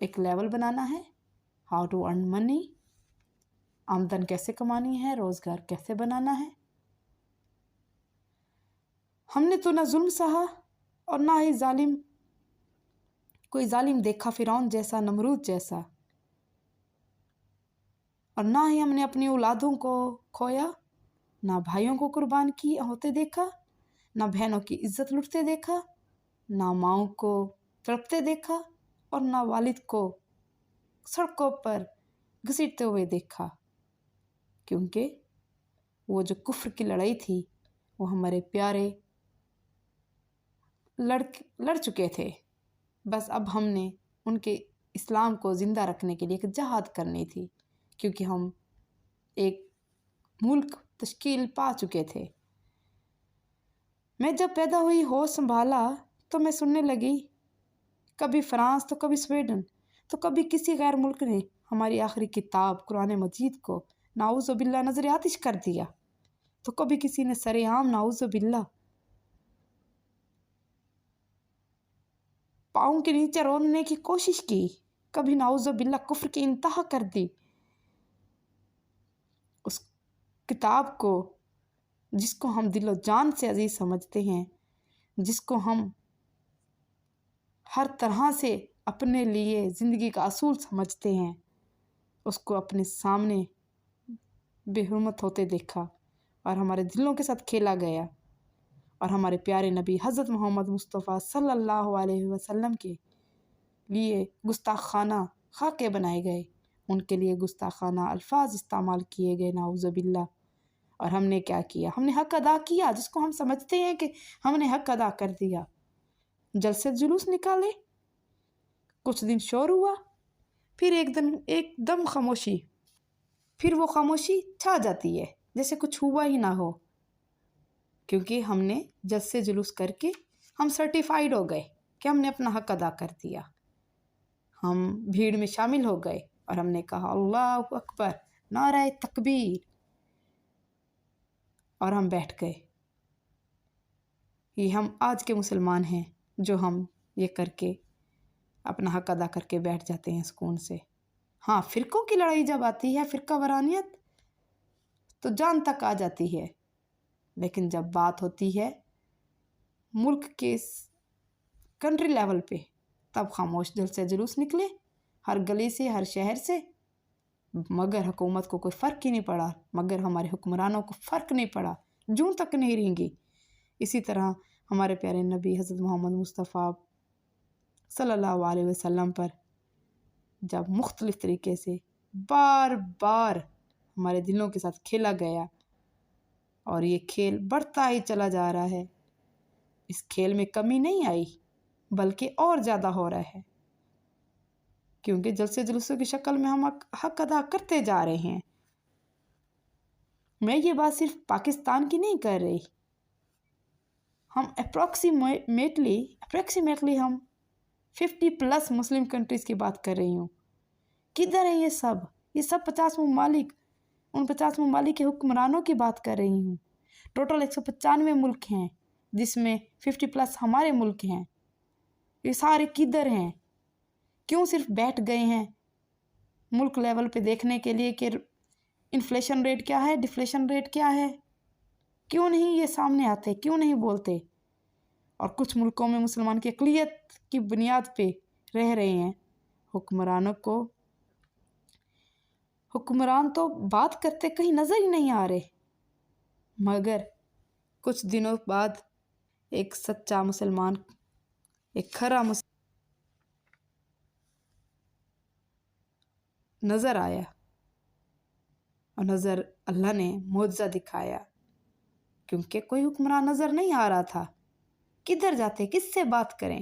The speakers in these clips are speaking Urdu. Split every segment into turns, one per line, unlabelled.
ایک لیول بنانا ہے، ہاؤ ٹو ارن منی، آمدن کیسے کمانی ہے، روزگار کیسے بنانا ہے۔ ہم نے تو نہ ظلم سہا اور نہ ہی کوئی ظالم دیکھا فرعون جیسا، نمرود جیسا، اور نہ ہی ہم نے اپنی اولادوں کو کھویا، نہ بھائیوں کو قربان کی ہوتے دیکھا، نہ بہنوں کی عزت لٹتے دیکھا، نہ ماؤں کو تڑپتے دیکھا، اور نہ والد کو سڑکوں پر گھسیٹتے ہوئے دیکھا، کیونکہ وہ جو کفر کی لڑائی تھی وہ ہمارے پیارے لڑ چکے تھے۔ بس اب ہم نے ان کے اسلام کو زندہ رکھنے کے لیے ایک جہاد کرنی تھی، کیونکہ ہم ایک ملک تشکیل پا چکے تھے۔ میں جب پیدا ہوئی ہوش سنبھالا تو میں سننے لگی، کبھی فرانس تو کبھی سویڈن تو کبھی کسی غیر ملک نے ہماری آخری کتاب قرآن مجید کو نعوذ باللہ نظر آتش کر دیا، تو کبھی کسی نے سر عام نعوذ باللہ پاؤں کے نیچے روننے کی کوشش کی، کبھی نعوذ باللہ کفر کی انتہا کر دی۔ اس کتاب کو جس کو ہم دل و جان سے عزیز سمجھتے ہیں، جس کو ہم ہر طرح سے اپنے لیے زندگی کا اصول سمجھتے ہیں، اس کو اپنے سامنے بے حرمت ہوتے دیکھا اور ہمارے دلوں کے ساتھ کھیلا گیا، اور ہمارے پیارے نبی حضرت محمد مصطفیٰ صلی اللہ علیہ وسلم کے لیے گستاخانہ خاکے بنائے گئے، ان کے لیے گستاخانہ الفاظ استعمال کیے گئے، نعوذ باللہ۔ اور ہم نے کیا کیا؟ ہم نے حق ادا کیا، جس کو ہم سمجھتے ہیں کہ ہم نے حق ادا کر دیا۔ جلسے جلوس نکالے، کچھ دن شور ہوا، پھر ایک دم خاموشی، پھر وہ خاموشی چھا جاتی ہے جیسے کچھ ہوا ہی نہ ہو، کیونکہ ہم نے جلسے جلوس کر کے ہم سرٹیفائیڈ ہو گئے کہ ہم نے اپنا حق ادا کر دیا۔ ہم بھیڑ میں شامل ہو گئے اور ہم نے کہا اللہ اکبر، نعرہ تکبیر، اور ہم بیٹھ گئے۔ یہ ہم آج کے مسلمان ہیں جو ہم یہ کر کے اپنا حق ادا کر کے بیٹھ جاتے ہیں سکون سے۔ ہاں، فرقوں کی لڑائی جب آتی ہے، فرقہ وارانیت، تو جان تک آ جاتی ہے، لیکن جب بات ہوتی ہے ملک کے کنٹری لیول پہ، تب خاموش دل سے جلوس نکلے ہر گلی سے، ہر شہر سے، مگر حکومت کو کوئی فرق ہی نہیں پڑا، مگر ہمارے حکمرانوں کو فرق نہیں پڑا، جوں تک نہیں رہیں گی۔ اسی طرح ہمارے پیارے نبی حضرت محمد مصطفیٰ صلی اللہ علیہ وسلم پر جب مختلف طریقے سے بار بار ہمارے دلوں کے ساتھ کھیلا گیا، اور یہ کھیل بڑھتا ہی چلا جا رہا ہے، اس کھیل میں کمی نہیں آئی بلکہ اور زیادہ ہو رہا ہے، کیونکہ جلسے جلوسوں کی شکل میں ہم حق ادا کرتے جا رہے ہیں۔ میں یہ بات صرف پاکستان کی نہیں کر رہی، ہم اپریکسیمیٹلی ہم 50+ مسلم کنٹریز کی بات کر رہی ہوں۔ کدھر ہیں یہ سب 50 ممالک؟ ان 50 ممالک کے حکمرانوں کی بات کر رہی ہوں۔ ٹوٹل 195 ملک ہیں، جس میں 50+ ہمارے ملک ہیں۔ یہ سارے کدھر ہیں؟ کیوں صرف بیٹھ گئے ہیں ملک لیول پہ دیکھنے کے لیے کہ انفلیشن ریٹ کیا ہے، ڈیفلیشن ریٹ کیا ہے؟ کیوں نہیں یہ سامنے آتے؟ کیوں نہیں بولتے؟ اور کچھ ملکوں میں مسلمان کی اقلیت کی بنیاد پہ رہ رہے ہیں، حکمران تو بات کرتے کہیں نظر ہی نہیں آ رہے، مگر کچھ دنوں بعد ایک سچا مسلمان، ایک کھرا مسلمان نظر آیا، اور نظر اللہ نے معجزہ دکھایا، کیونکہ کوئی حکمران نظر نہیں آ رہا تھا۔ کدھر جاتے، کس سے بات کریں؟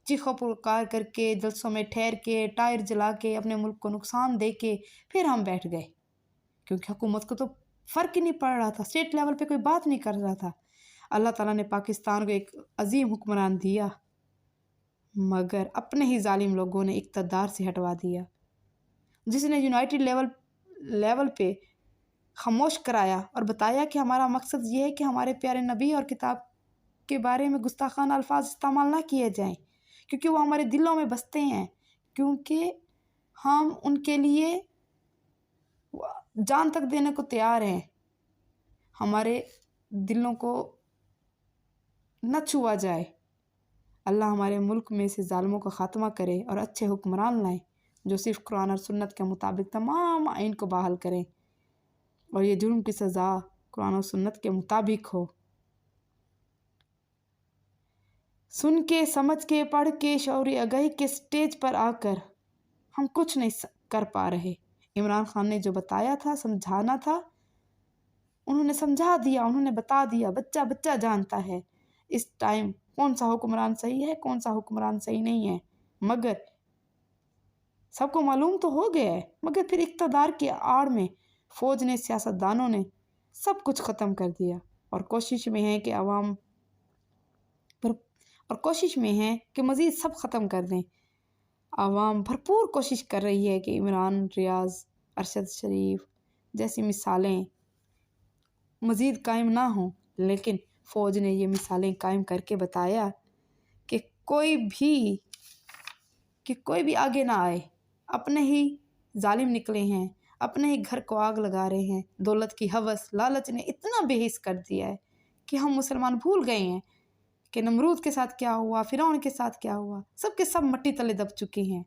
چیخو پکار کر کے، جلسوں میں ٹھہر کے، ٹائر جلا کے، اپنے ملک کو نقصان دے کے پھر ہم بیٹھ گئے، کیونکہ حکومت کو تو فرق ہی نہیں پڑ رہا تھا، اسٹیٹ لیول پہ کوئی بات نہیں کر رہا تھا۔ اللہ تعالیٰ نے پاکستان کو ایک عظیم حکمران دیا، مگر اپنے ہی ظالم لوگوں نے اقتدار سے ہٹوا دیا، جس نے یونائٹڈ لیول پہ خاموش کرایا اور بتایا کہ ہمارا مقصد یہ ہے کہ ہمارے پیارے نبی اور کتاب کے بارے میں گستاخانہ الفاظ استعمال نہ کیے جائیں، کیونکہ وہ ہمارے دلوں میں بستے ہیں، کیونکہ ہم ان کے لیے جان تک دینے کو تیار ہیں۔ ہمارے دلوں کو نہ چھوا جائے۔ اللہ ہمارے ملک میں سے ظالموں کا خاتمہ کرے اور اچھے حکمران لائیں جو صرف قرآن اور سنت کے مطابق تمام آئین کو بحال کریں، اور یہ جرم کی سزا قرآن اور سنت کے مطابق ہو۔ سن کے، سمجھ کے، پڑھ کے، شعوری آگاہی کے سٹیج پر آ کر ہم کچھ نہیں کر پا رہے۔ عمران خان نے جو بتایا تھا، سمجھانا تھا، انہوں نے سمجھا دیا، انہوں نے بتا دیا۔ بچہ بچہ جانتا ہے اس ٹائم کون سا حکمران صحیح ہے، کون سا حکمران صحیح نہیں ہے۔ مگر سب کو معلوم تو ہو گیا ہے، مگر پھر اقتدار کی آڑ میں فوج نے، سیاستدانوں نے سب کچھ ختم کر دیا، اور کوشش میں ہے کہ مزید سب ختم کر دیں۔ عوام بھرپور کوشش کر رہی ہے کہ عمران، ریاض، ارشد شریف جیسی مثالیں مزید قائم نہ ہوں، لیکن فوج نے یہ مثالیں قائم کر کے بتایا کہ کوئی بھی آگے نہ آئے۔ اپنے ہی ظالم نکلے ہیں، اپنے ہی گھر کو آگ لگا رہے ہیں۔ دولت کی ہوس، لالچ نے اتنا بے حس کر دیا ہے کہ ہم مسلمان بھول گئے ہیں کہ نمرود کے ساتھ کیا ہوا، فرعون کے ساتھ کیا ہوا۔ سب کے سب مٹی تلے دب چکے ہیں۔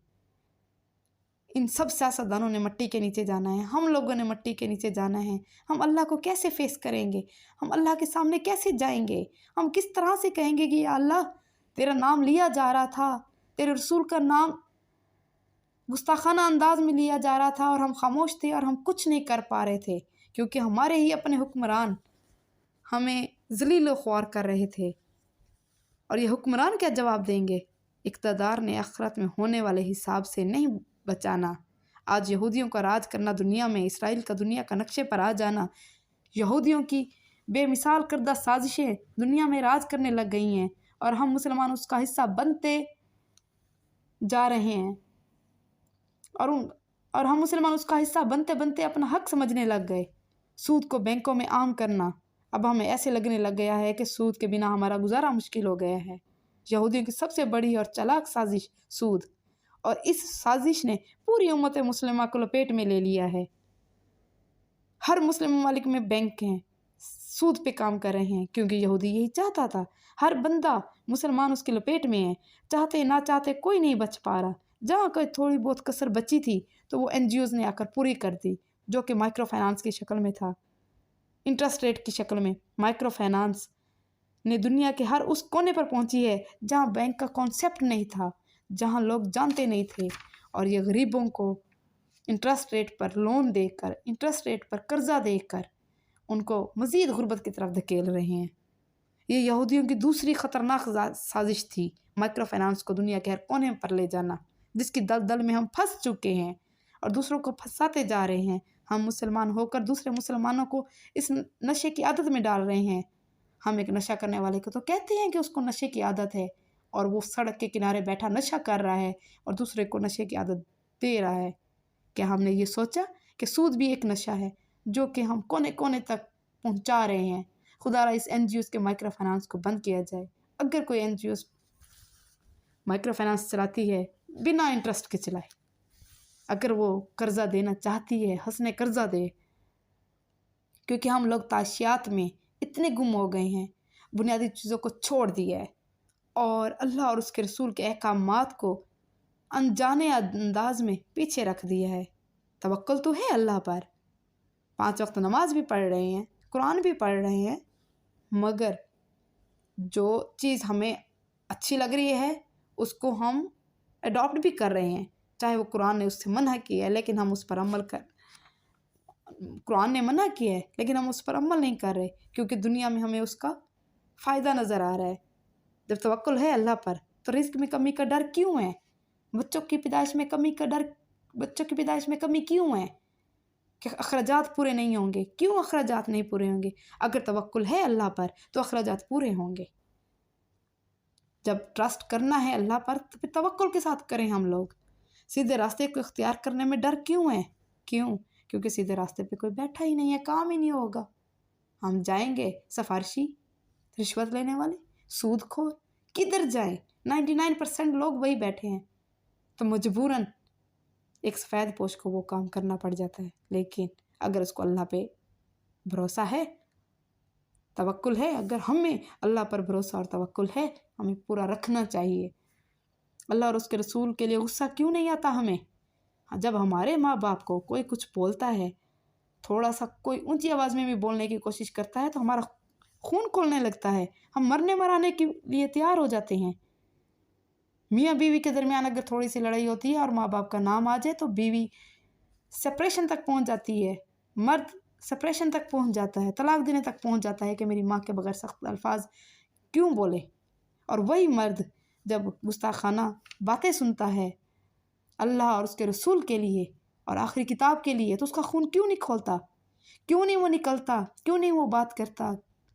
ان سب سیاستدانوں نے مٹی کے نیچے جانا ہے، ہم لوگوں نے مٹی کے نیچے جانا ہے۔ ہم اللہ کو کیسے فیس کریں گے؟ ہم اللہ کے سامنے کیسے جائیں گے؟ ہم کس طرح سے کہیں گے کہ یا اللہ تیرا نام لیا جا رہا تھا، تیرے رسول کا نام گستاخانہ انداز میں لیا جا رہا تھا، اور ہم خاموش تھے اور ہم کچھ نہیں کر پا رہے تھے، کیونکہ ہمارے ہی اپنے حکمران ہمیں ذلیل و خوار کر رہے تھے۔ اور یہ حکمران کیا جواب دیں گے؟ اقتدار نے آخرت میں ہونے والے حساب سے نہیں بچانا۔ آج یہودیوں کا راج کرنا دنیا میں، اسرائیل کا دنیا کا نقشے پر آ جانا، یہودیوں کی بے مثال کردہ سازشیں دنیا میں راج کرنے لگ گئی ہیں، اور ہم مسلمان اس کا حصہ بنتے جا رہے ہیں، اور ہم مسلمان اس کا حصہ بنتے بنتے اپنا حق سمجھنے لگ گئے۔ سود کو بینکوں میں عام کرنا اب ہمیں ایسے لگنے لگ گیا ہے کہ سود کے بنا ہمارا گزارا مشکل ہو گیا ہے۔ یہودیوں کی سب سے بڑی اور چالاک سازش سود، اور اس سازش نے پوری امت مسلمہ کو لپیٹ میں لے لیا ہے۔ ہر مسلم ممالک میں بینک ہیں، سود پہ کام کر رہے ہیں، کیونکہ یہودی یہی چاہتا تھا۔ ہر بندہ مسلمان اس کی لپیٹ میں ہے، چاہتے نہ چاہتے کوئی نہیں بچ پا رہا۔ جہاں کوئی تھوڑی بہت کسر بچی تھی تو وہ NGOs نے آ کر پوری کر دی، جو کہ مائکرو فائنانس کی شکل میں تھا، انٹرسٹ ریٹ کی شکل میں۔ مائکرو فائنانس نے دنیا کے ہر اس کونے پر پہنچی ہے جہاں بینک کا کانسیپٹ نہیں تھا، جہاں لوگ جانتے نہیں تھے، اور یہ غریبوں کو انٹرسٹ ریٹ پر لون دے کر، انٹرسٹ ریٹ پر قرضہ دے کر ان کو مزید غربت کی طرف دھکیل رہے ہیں۔ یہ یہودیوں کی دوسری خطرناک سازش تھی، مائکرو فائنانس کو دنیا کے ہر کونے پر لے جانا، جس کی دلدل میں ہم پھنس چکے ہیں اور دوسروں کو پھنساتے جا رہے ہیں۔ ہم مسلمان ہو کر دوسرے مسلمانوں کو اس نشے کی عادت میں ڈال رہے ہیں۔ ہم ایک نشہ کرنے والے کو تو کہتے ہیں کہ اس کو نشے کی عادت ہے، اور وہ سڑک کے کنارے بیٹھا نشہ کر رہا ہے اور دوسرے کو نشے کی عادت دے رہا ہے۔ کیا ہم نے یہ سوچا کہ سود بھی ایک نشہ ہے جو کہ ہم کونے کونے تک پہنچا رہے ہیں؟ خدا را اس NGOs کے مائکرو فائنانس کو بند کیا جائے۔ اگر کوئی NGOs مائکرو فائنانس چلاتی ہے، بنا انٹرسٹ کے چلائے۔ اگر وہ قرضہ دینا چاہتی ہے، حسن قرضہ دے، کیونکہ ہم لوگ تعشیات میں اتنے گم ہو گئے ہیں، بنیادی چیزوں کو چھوڑ دیا ہے، اور اللہ اور اس کے رسول کے احکامات کو انجانے انداز میں پیچھے رکھ دیا ہے۔ توکل تو ہے اللہ پر، 5 وقت نماز بھی پڑھ رہے ہیں، قرآن بھی پڑھ رہے ہیں، مگر جو چیز ہمیں اچھی لگ رہی ہے اس کو ہم اڈاپٹ بھی کر رہے ہیں، چاہے وہ قرآن نے اس سے منع کیا ہے لیکن ہم اس پر قرآن نے منع کیا ہے لیکن ہم اس پر عمل نہیں کر رہے، کیونکہ دنیا میں ہمیں اس کا فائدہ نظر آ رہا ہے۔ جب توکل ہے اللہ پر تو رزق میں کمی کا ڈر کیوں ہے؟ بچوں کی پیدائش میں کمی کیوں ہے کہ اخراجات پورے نہیں ہوں گے؟ کیوں اخراجات نہیں پورے ہوں گے؟ اگر توکل ہے اللہ پر تو اخراجات پورے ہوں گے۔ جب ٹرسٹ کرنا ہے اللہ پر تو پھر توکل کے ساتھ کریں۔ ہم لوگ سیدھے راستے کو اختیار کرنے میں ڈر کیوں ہے؟ کیونکہ سیدھے راستے پہ کوئی بیٹھا ہی نہیں ہے، کام ہی نہیں ہوگا۔ ہم جائیں گے سفارشی، رشوت لینے والے، سود خور، کدھر جائیں؟ 99% لوگ وہی بیٹھے ہیں تو مجبوراً ایک سفید پوش کو وہ کام کرنا پڑ جاتا ہے. لیکن اگر اس کو اللہ پہ بھروسہ ہے، توکل ہے، اگر ہمیں اللہ پر بھروسہ اور توکل ہے، ہمیں پورا رکھنا چاہیے. اللہ اور اس کے رسول کے لیے غصہ کیوں نہیں آتا ہمیں؟ جب ہمارے ماں باپ کو کوئی کچھ بولتا ہے، تھوڑا سا کوئی اونچی آواز میں بھی بولنے کی کوشش کرتا ہے، تو ہمارا خون کھولنے لگتا ہے، ہم مرنے مرانے کے لیے تیار ہو جاتے ہیں. میاں بیوی کے درمیان اگر تھوڑی سی لڑائی ہوتی ہے اور ماں باپ کا نام آ جائے تو بیوی سپریشن تک پہنچ جاتی ہے، مرد سپریشن تک پہنچ جاتا ہے، طلاق دینے تک پہنچ جاتا ہے کہ میری ماں کے بغیر سخت الفاظ کیوں بولے. اور وہی مرد جب گستاخانہ باتیں سنتا ہے اللہ اور اس کے رسول کے لیے اور آخری کتاب کے لیے، تو اس کا خون کیوں نہیں کھولتا؟ کیوں نہیں وہ نکلتا؟ کیوں نہیں وہ بات کرتا؟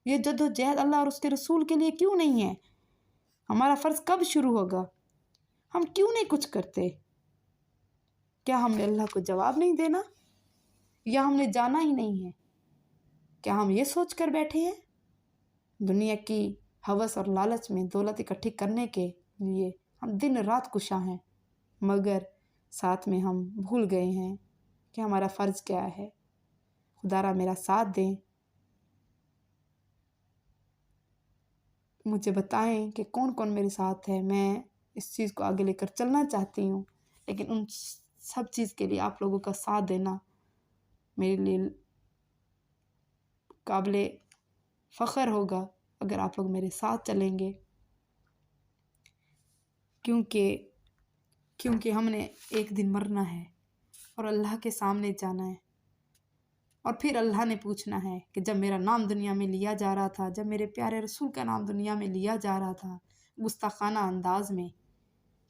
یہ جد و جہد اللہ اور اس کے رسول کے لیے کیوں نہیں ہے؟ ہمارا فرض کب شروع ہوگا؟ ہم کیوں نہیں کچھ کرتے؟ کیا ہم نے اللہ کو جواب نہیں دینا، یا ہم نے جانا ہی نہیں ہے؟ کیا ہم یہ سوچ کر بیٹھے ہیں دنیا کی ہوس اور لالچ میں دولت اکٹھی کرنے کے لیے ہم دن رات کوشاں ہیں، مگر ساتھ میں ہم بھول گئے ہیں کہ ہمارا فرض کیا ہے؟ خدا را میرا ساتھ دیں، مجھے بتائیں کہ کون کون میرے ساتھ ہے. میں اس چیز کو آگے لے کر چلنا چاہتی ہوں، لیکن ان سب چیز کے لیے آپ لوگوں کا ساتھ دینا میرے لیے قابل فخر ہوگا اگر آپ لوگ میرے ساتھ چلیں گے. کیونکہ ہم نے ایک دن مرنا ہے اور اللہ کے سامنے جانا ہے، اور پھر اللہ نے پوچھنا ہے کہ جب میرا نام دنیا میں لیا جا رہا تھا، جب میرے پیارے رسول کا نام دنیا میں لیا جا رہا تھا گستاخانہ انداز میں،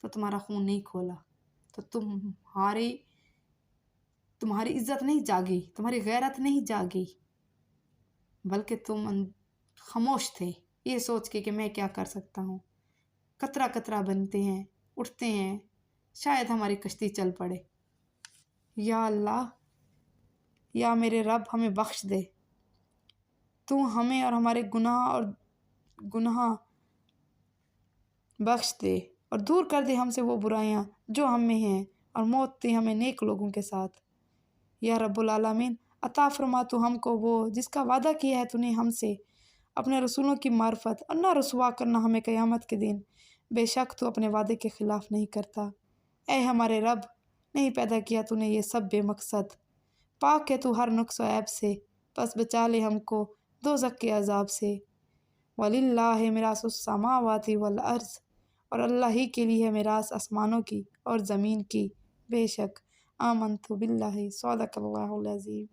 تو تمہارا خون نہیں کھولا، تو تمہاری عزت نہیں جاگی، تمہاری غیرت نہیں جاگی، بلکہ تم خاموش تھے یہ سوچ کے کہ میں کیا کر سکتا ہوں. قطرہ قطرہ بنتے ہیں، اٹھتے ہیں، شاید ہماری کشتی چل پڑے. یا اللہ، یا میرے رب، ہمیں بخش دے. تو ہمیں اور ہمارے گناہ بخش دے اور دور کر دے ہم سے وہ برائیاں جو ہم میں ہیں، اور موت دے ہمیں نیک لوگوں کے ساتھ. یا رب العالمین، عطا فرما تو ہم کو وہ جس کا وعدہ کیا ہے تو نے ہم سے، اپنے رسولوں کی معرفت، اور نہ رسوا کرنا ہمیں قیامت کے دن. بے شک تو اپنے وعدے کے خلاف نہیں کرتا. اے ہمارے رب، نہیں پیدا کیا تو نے یہ سب بے مقصد، پاک ہے تو ہر نقص و عیب سے، بس بچا لے ہم کو دوزخ کے عذاب سے. وَلِلَّهِ مِرَاثُ السَّمَاوَاتِ وَالْأَرْضِ، اور اللہ ہی کے لیے ہے میراث آسمانوں کی اور زمین کی. بے شک آمنت باللہ، صدق اللہ العظیم.